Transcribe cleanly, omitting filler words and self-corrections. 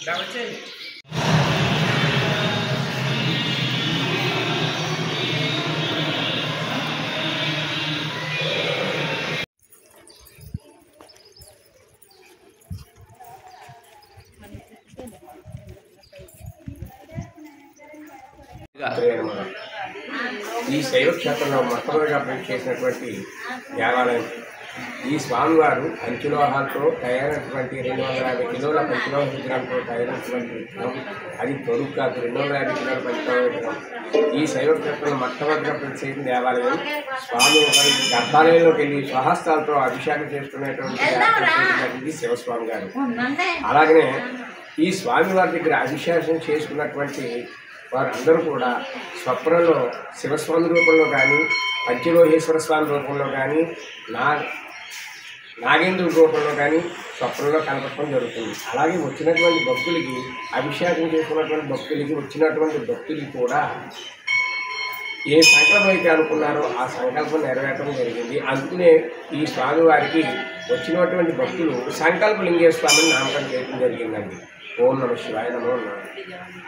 ఈ శైవ క్షేత్రంలో మొట్టమొదటిగా చేసినటువంటి దేవాలయం ఈ స్వామివారు పంచలోహాలతో తయారైనటువంటి 250 కిలోల పంచలోహ విగ్రహంతో తయారైనటువంటి విగ్రహం. అది తొడుగు కాదు, 250 కిలోల పంచలోహ విగ్రహం. ఈ శైవ క్షేత్రంలో మొట్టమొదటిగా చేసిన దేవాలయం. స్వామి గర్భాలయంలోకి వెళ్ళి స్వహస్తాలతో అభిషేకం చేసుకునేటువంటి శివస్వామి గారు. అలాగనే ఈ స్వామివారి దగ్గర అభిషేకం చేసుకున్నటువంటి వారందరూ కూడా స్వప్నంలో శివస్వామి రూపంలో కానీ, పంచలోహేశ్వర స్వామి రూపంలో కానీ, నాగేంద్రుడి రూపంలో కానీ స్వప్నంలో కనపడటం జరుగుతుంది. అలాగే వచ్చినటువంటి భక్తులకి, అభిషేకం చేసుకున్నటువంటి భక్తులకి, వచ్చినటువంటి భక్తులకి కూడా ఏ సంకల్పం అయితే అనుకున్నారో ఆ సంకల్పం నెరవేరడం జరిగింది. అందుకనే ఈ స్వామివారికి వచ్చినటువంటి భక్తులు సంకల్పలింగేశ్వర స్వామిని నామకరణం చేయడం జరిగిందండి. ఓం నమః శివాయ, నమో నమః.